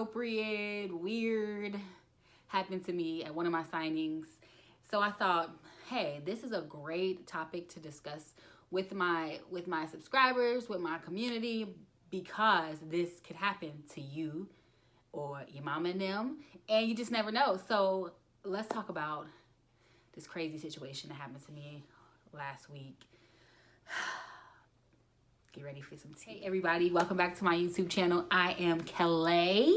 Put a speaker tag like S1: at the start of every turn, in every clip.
S1: inappropriate, weird happened to me at one of my signings. So I thought, hey, this is a great topic to discuss with my subscribers, with my community, because this could happen to you or your mama and them, and you just never know. So let's talk about this crazy situation that happened to me last week. Get ready for some tea. Hey everybody, welcome back to my YouTube channel. I am Kel'a,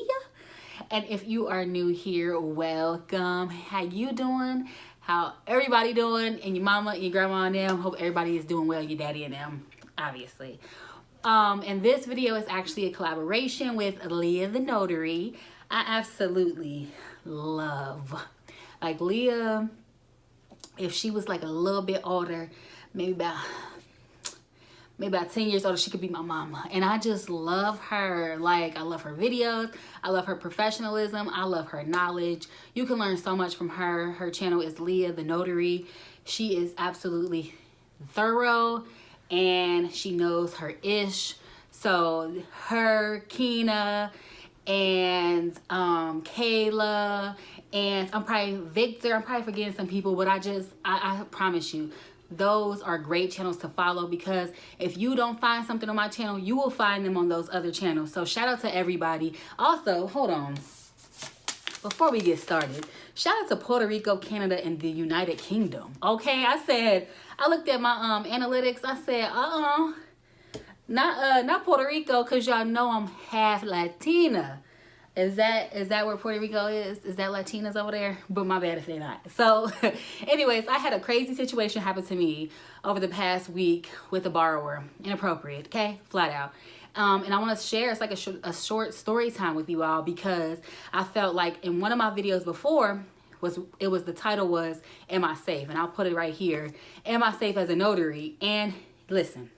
S1: and if you are new here, welcome. How you doing? How everybody doing? And your mama and your grandma and them. Hope everybody is doing well. Your daddy and them, obviously. And this video is actually a collaboration with Leah the Notary. I absolutely love, like, Leah, if she was like a little bit older, maybe about 10 years older, she could be my mama. And I just love her. Like, I love her videos. I love her professionalism. I love her knowledge. You can learn so much from her. Her channel is Leah the Notary. She is absolutely thorough and she knows her ish. So her, Kina, and Kel'a, and I'm probably Victor, I'm probably forgetting some people, but I promise you, those are great channels to follow, because if you don't find something on my channel, you will find them on those other channels. So shout out to everybody. Also, hold on, before we get started, shout out to Puerto Rico, Canada, and the United Kingdom. Okay, I looked at my analytics. I said, not Puerto Rico, because y'all know I'm half Latina. Is that where Puerto Rico is? Is that Latinas over there? But my bad if they're not. So anyways, I had a crazy situation happen to me over the past week with a borrower. Inappropriate, okay? Flat out. And I want to share, it's like a short story time with you all, because I felt like in one of my videos before, the title was, Am I Safe? And I'll put it right here. Am I safe as a notary? And listen,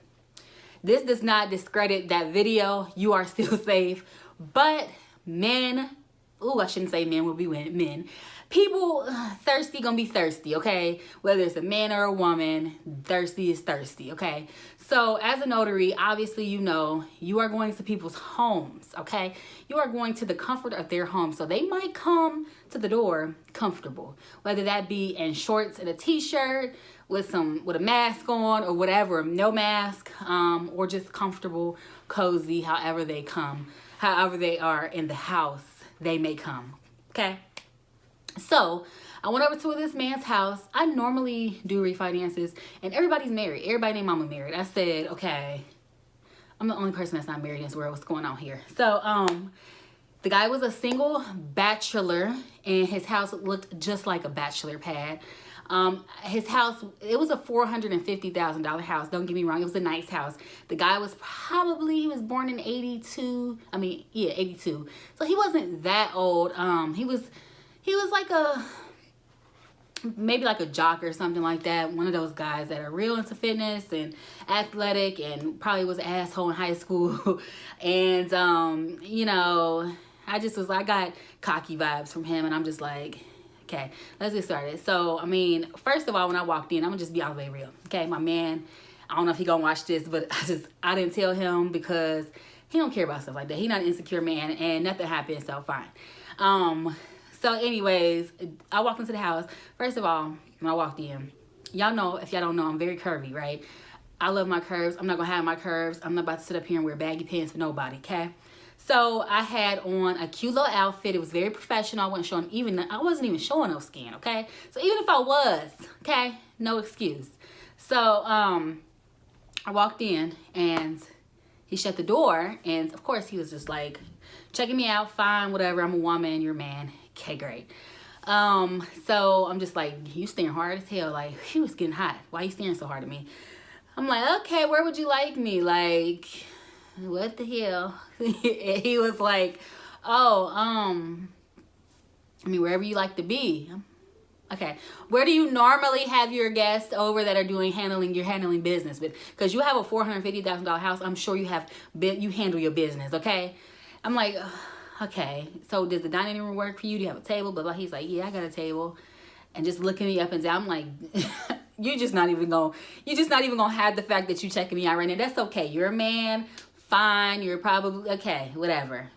S1: this does not discredit that video. You are still safe. But men, I shouldn't say men, will be men. People thirsty gonna be thirsty, okay? Whether it's a man or a woman, thirsty is thirsty, okay? So as a notary, obviously, you know, you are going to people's homes, okay? You are going to the comfort of their home. So they might come to the door comfortable, whether that be in shorts and a t-shirt with a mask on or whatever, no mask, or just comfortable, cozy, however they come, however they are in the house, they may come, okay? So I went over to this man's house. I normally do refinances, and everybody's married. Everybody named mama married. I said, okay, I'm the only person that's not married in this world. What's going on here? So the guy was a single bachelor, and his house looked just like a bachelor pad. His house, it was a $450,000 house. Don't get me wrong. It was a nice house. The guy was he was born in 82. 82. So he wasn't that old. He was like maybe like a jock or something like that. One of those guys that are real into fitness and athletic, and probably was an asshole in high school. And, you know, I got cocky vibes from him, and I'm just like, okay, let's get started. So, I mean, first of all, when I walked in, I'm gonna just be all the way real. Okay, my man, I don't know if he gonna watch this, but I didn't tell him, because he don't care about stuff like that. He not an insecure man, and nothing happened, so fine. So anyways, I walked into the house. First of all, when I walked in, y'all know, if y'all don't know, I'm very curvy, right? I love my curves. I'm not gonna have my curves. I'm not about to sit up here and wear baggy pants for nobody, okay? So I had on a cute little outfit. It was very professional. I wasn't even showing no skin, okay? So even if I was, okay, no excuse. So I walked in, and he shut the door, and of course he was just like checking me out. Fine, whatever. I'm a woman, you're a man. Okay, great. So I'm just like, you staring hard as hell. Like, he was getting hot. Why you staring so hard at me? I'm like, okay, where would you like me? Like, what the hell? He was like, wherever you like to be. Okay, where do you normally have your guests over that are handling business with? Because you have a $450,000 house. I'm sure you handle your business, okay? I'm like, okay, so does the dining room work for you? Do you have a table? Blah, blah. He's like, yeah, I got a table. And just looking me up and down, I'm like, you're just not even gonna have the fact that you checking me out right now. That's okay. You're a man. Fine. You're probably, okay, whatever.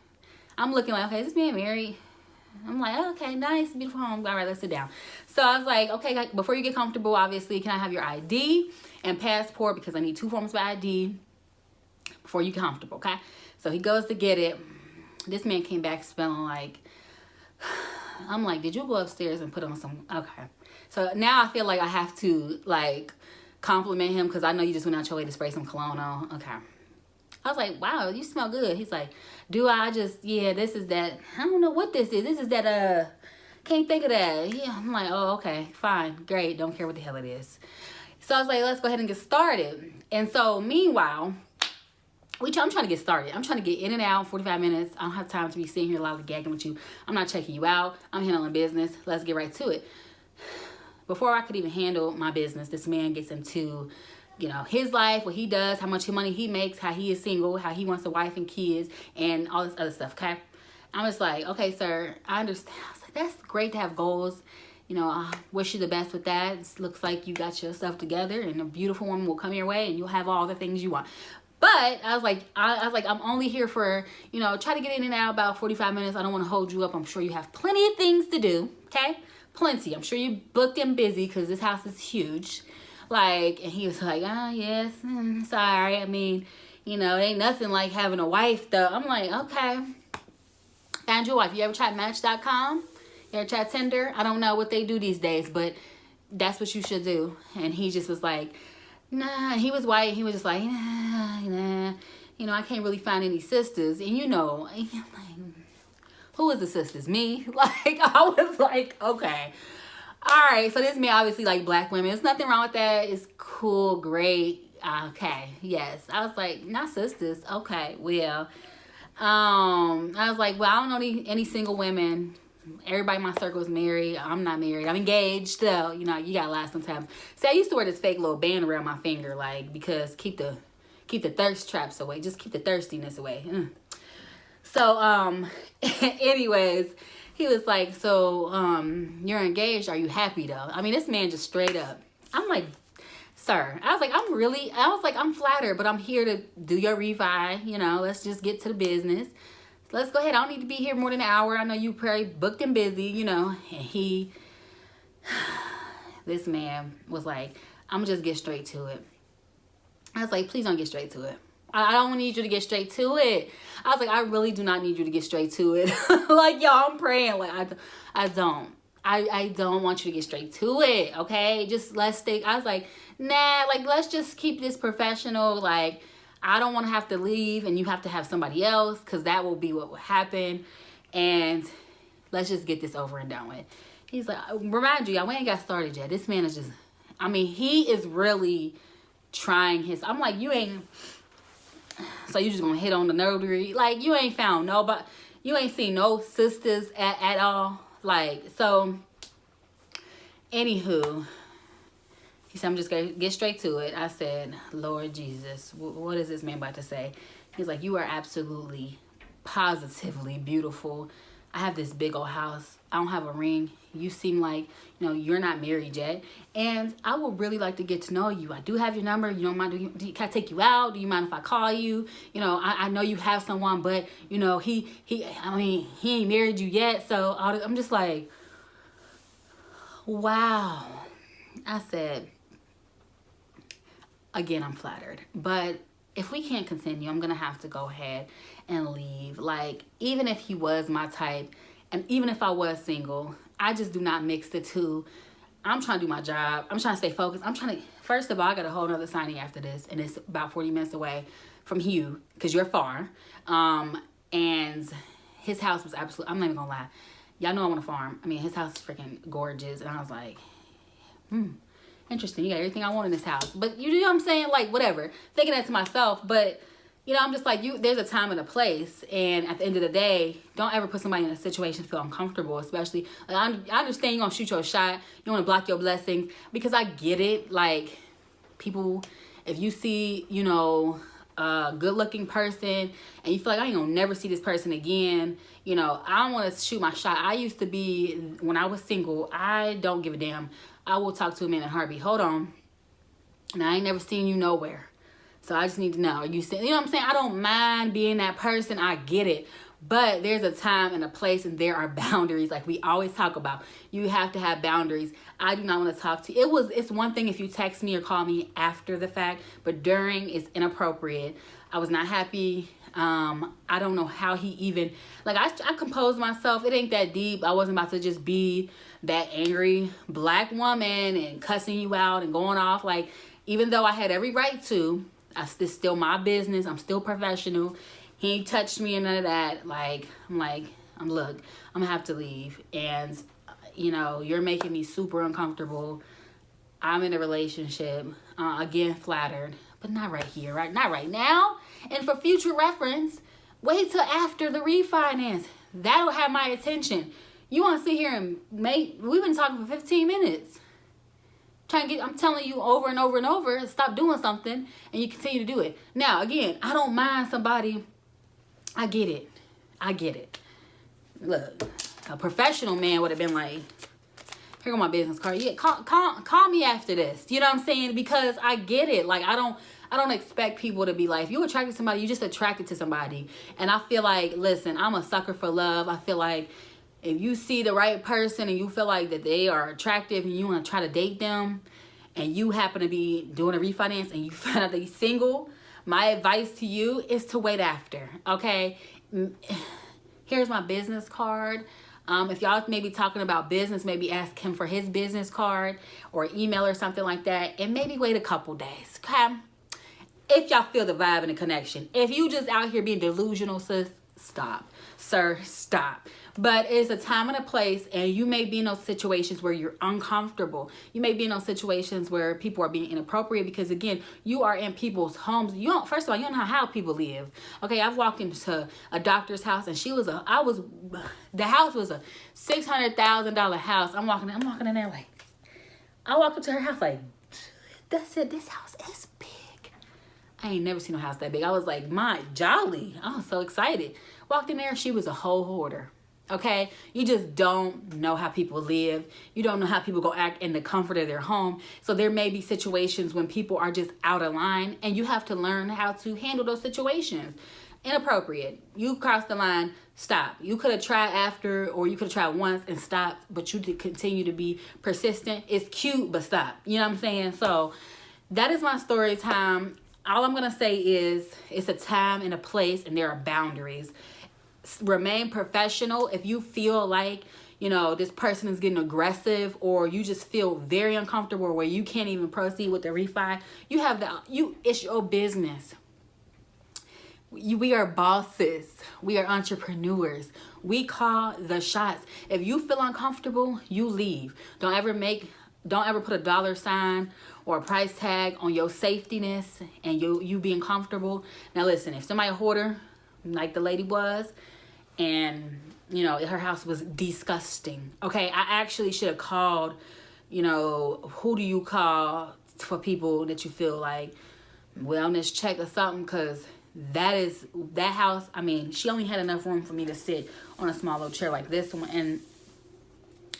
S1: I'm looking like, okay, is this man married? I'm like, oh, okay, nice, beautiful home. All right, let's sit down. So I was like, okay, before you get comfortable, obviously, can I have your ID and passport, because I need 2 forms of ID before you get comfortable, okay? So he goes to get it. This man came back smelling like, I'm like, did you go upstairs and put on some, okay. So now I feel like I have to, like, compliment him, because I know you just went out your way to spray some cologne on. Okay. I was like, wow, you smell good. He's like, do I? Yeah, this is that. I don't know what this is. This is that, can't think of that. Yeah, I'm like, oh, okay, fine, great. Don't care what the hell it is. So I was like, let's go ahead and get started. And so meanwhile, I'm trying to get started. I'm trying to get in and out, 45 minutes. I don't have time to be sitting here loudly gagging with you. I'm not checking you out. I'm handling business. Let's get right to it. Before I could even handle my business, this man gets into, you know, his life, what he does, how much money he makes, how he is single, how he wants a wife and kids, and all this other stuff, okay? I was like, okay, sir, I understand. I was like, that's great to have goals. You know, I wish you the best with that. It looks like you got yourself together, and a beautiful woman will come your way, and you'll have all the things you want. But I was like, I'm only here for, you know, try to get in and out about 45 minutes. I don't want to hold you up. I'm sure you have plenty of things to do, okay? Plenty. I'm sure you booked and busy, because this house is huge. Like, and he was like, oh, yes, sorry. I mean, you know, it ain't nothing like having a wife, though. I'm like, okay. Found your wife. You ever tried Match.com? You ever tried Tinder? I don't know what they do these days, but that's what you should do. And he just was like, nah. He was white. He was just like, nah. You know, I can't really find any sisters. And, you know, I'm like, who is the sisters? Me? Like, I was like, okay. All right, so this man obviously like black women. There's nothing wrong with that. It's cool, great. Okay, yes. I was like, not sisters. Okay, well. I was like, well, I don't know any single women. Everybody in my circle is married. I'm not married. I'm engaged, though. You know, you gotta lie sometimes. See, I used to wear this fake little band around my finger, like, because keep the thirst traps away. Just keep the thirstiness away. So, anyways, he was like, so, you're engaged. Are you happy, though? I mean, this man just straight up. I'm like, sir. I was like, I'm flattered, but I'm here to do your refi. You know, let's just get to the business. Let's go ahead. I don't need to be here more than an hour. I know you probably booked and busy, you know. And this man was like, I'm just get straight to it. I was like, please don't get straight to it. I don't need you to get straight to it. I was like, I really do not need you to get straight to it. Like, y'all, I'm praying. Like, I don't want you to get straight to it, okay? Just let's stay. I was like, nah, like, let's just keep this professional. Like, I don't want to have to leave and you have to have somebody else, because that will be what will happen. And let's just get this over and done with. He's like, remind you, we ain't got started yet. This man is just, I mean, he is really trying his, I'm like, you ain't, so you just gonna hit on the notary? Like, you ain't found nobody, you ain't seen no sisters at all. Like, so, anywho, he said, I'm just gonna get straight to it. I said, Lord Jesus, what is this man about to say? He's like, you are absolutely, positively beautiful. I have this big old house. I don't have a ring. You seem like, you know, you're not married yet. And I would really like to get to know you. I do have your number. You don't mind, can I take you out? Do you mind if I call you? You know, I know you have someone, but, you know, he ain't married you yet. So I'm just like, wow. I said, again, I'm flattered. But if we can't continue, I'm going to have to go ahead and leave. Like, even if he was my type, and even if I was single, I just do not mix the two. I'm trying to do my job. I'm trying to stay focused. First of all, I got a whole nother signing after this, and it's about 40 minutes away from you, because you're far. And his house was absolutely, I'm not even going to lie. Y'all know I want a farm. I mean, his house is freaking gorgeous. And I was like, interesting. You got everything I want in this house. But you know what I'm saying? Like, whatever. Thinking that to myself. But, you know, I'm just like, there's a time and a place. And at the end of the day, don't ever put somebody in a situation to feel uncomfortable. Especially, like, I understand you're going to shoot your shot. You want to block your blessings. Because I get it. Like, people, if you see, you know, a good looking person and you feel like I ain't gonna never see this person again, you know, I don't want to shoot my shot. I used to be, when I was single, I don't give a damn. I will talk to a man in a heartbeat. Hold on. Now, I ain't never seen you nowhere. So I just need to know. Are you know what I'm saying? I don't mind being that person. I get it. But there's a time and a place, and there are boundaries, like we always talk about. You have to have boundaries. I do not want to talk to you. It's one thing if you text me or call me after the fact, but during is inappropriate. I was not happy. I don't know how he even, like, I composed myself. It ain't that deep. I wasn't about to just be that angry black woman and cussing you out and going off. Like, even though I had every right to, it's still my business. I'm still professional. He ain't touched me and none of that. Look, I'm gonna have to leave. And, you know, you're making me super uncomfortable. I'm in a relationship. Again, flattered. But not right here, right? Not right now. And for future reference, wait till after the refinance. That'll have my attention. You want to sit here and we've been talking for 15 minutes. I'm telling you over and over and over, stop doing something, and you continue to do it. Now, again, I don't mind somebody. I get it. Look, a professional man would have been like, here go my business card. Yeah, call me after this. You know what I'm saying? Because I get it. Like, I don't expect people to be like, if you attracted to somebody, you just attracted to somebody. And I feel like, listen, I'm a sucker for love. I feel like if you see the right person and you feel like that they are attractive and you want to try to date them and you happen to be doing a refinance and you find out that he's single, my advice to you is to wait after, okay? Here's my business card. If y'all may be talking about business, maybe ask him for his business card or email or something like that, and maybe wait a couple days, okay? If y'all feel the vibe and the connection. If you just out here being delusional, sis, stop. Sir, stop. But it's a time and a place, and you may be in those situations where you're uncomfortable. You may be in those situations where people are being inappropriate because, again, you are in people's homes. First of all, you don't know how people live. Okay, I've walked into a doctor's house, and the house was a $600,000 house. I'm walking in there like, I walk up to her house like, that's it, this house is big. I ain't never seen a house that big. I was like, my jolly. I was so excited. Walked in there, she was a whole hoarder. Okay, you just don't know how people live. You don't know how people go act in the comfort of their home. So there may be situations when people are just out of line, and you have to learn how to handle those situations. Inappropriate. You crossed the line, stop. You could have tried after, or you could have tried once and stopped, but you did continue to be persistent. It's cute, but stop. You know what I'm saying? So that is my story time. All I'm going to say is it's a time and a place, and there are boundaries. Remain professional. If you feel like, you know, this person is getting aggressive, or you just feel very uncomfortable where you can't even proceed with the refi, it's your business. We are bosses. We are entrepreneurs. We call the shots. If you feel uncomfortable, you leave. Don't ever put a dollar sign or a price tag on your safetyness and you being comfortable. Now listen, if somebody a hoarder, like the lady was, and, you know, her house was disgusting. Okay, I actually should have called, you know, who do you call for people that you feel like wellness check or something, because that house, I mean, she only had enough room for me to sit on a small little chair like this one, and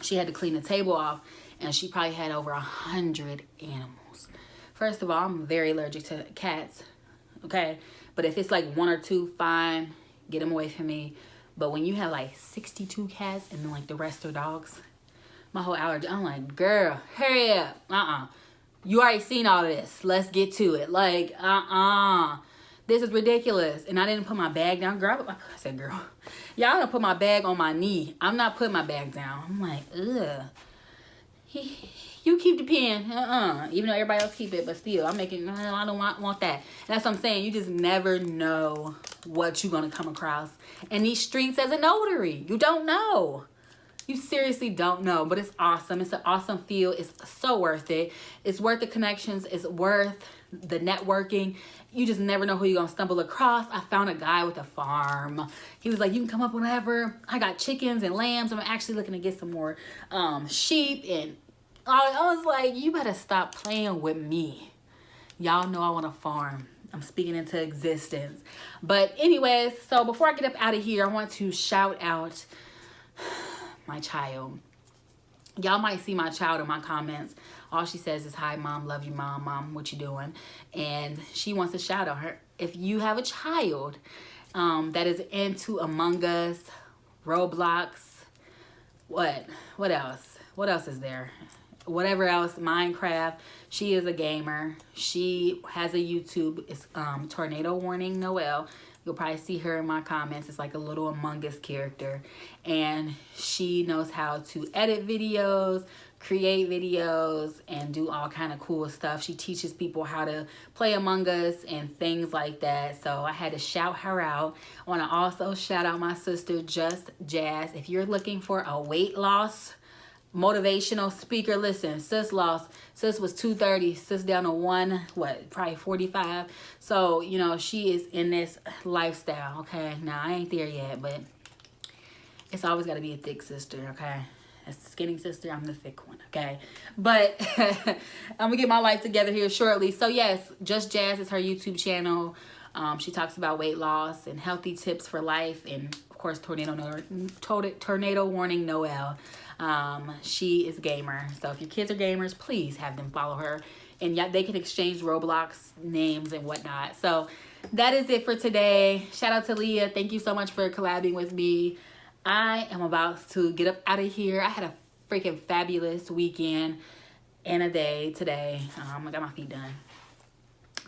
S1: she had to clean the table off, and she probably had over 100 animals. First of all, I'm very allergic to cats, okay? But if it's like one or two, fine, get them away from me. But when you have like 62 cats and then like the rest are dogs, my whole allergy, I'm like, girl, hurry up. You already seen all this. Let's get to it. Like, this is ridiculous. And I didn't put my bag down. Girl, I said, girl, y'all don't put my bag on my knee. I'm not putting my bag down. I'm like, ugh. You keep the pen, even though everybody else keep it, but still, I don't want that. And that's what I'm saying. You just never know what you're gonna come across in these streets as a notary. You don't know. You seriously don't know, but it's awesome. It's an awesome feel. It's so worth it. It's worth the connections. It's worth the networking. You just never know who you're gonna stumble across. I found a guy with a farm. He was like, you can come up whenever. I got chickens and lambs. I'm actually looking to get some more sheep, and I was like, you better stop playing with me. Y'all know I want to farm. I'm speaking into existence. But anyways, so before I get up out of here, I want to shout out my child. Y'all might see my child in my comments. All she says is, hi, mom, love you, mom, what you doing? And she wants to shout out her. If you have a child that is into Among Us, Roblox, what else? What else is there? Whatever else, Minecraft. She is a gamer. She has a YouTube. It's Tornado Warning Noelle. You'll probably see her in my comments. It's like a little Among Us character. And she knows how to edit videos, create videos, and do all kind of cool stuff. She teaches people how to play Among Us and things like that. So I had to shout her out. I want to also shout out my sister, Just Jazz. If you're looking for a weight loss motivational speaker, listen, sis was 230, sis down to probably 45. So, you know, she is in this lifestyle. Okay, now I ain't there yet, but it's always got to be a thick sister. Okay, as the skinny sister, I'm the thick one. Okay, but I'm gonna get my life together here shortly. So yes, Just Jazz is her YouTube channel. She talks about weight loss and healthy tips for life, and of course Tornado Warning Noelle. She is a gamer, so if your kids are gamers, please have them follow her, and yeah, they can exchange Roblox names and whatnot. So that is it for today. Shout out to Leah. Thank you so much for collabing with me. I am about to get up out of here. I had a freaking fabulous weekend and a day today. I got my feet done,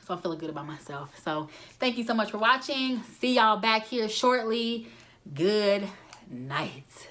S1: so I'm feeling good about myself. So thank you so much for watching. See y'all back here shortly. Good night.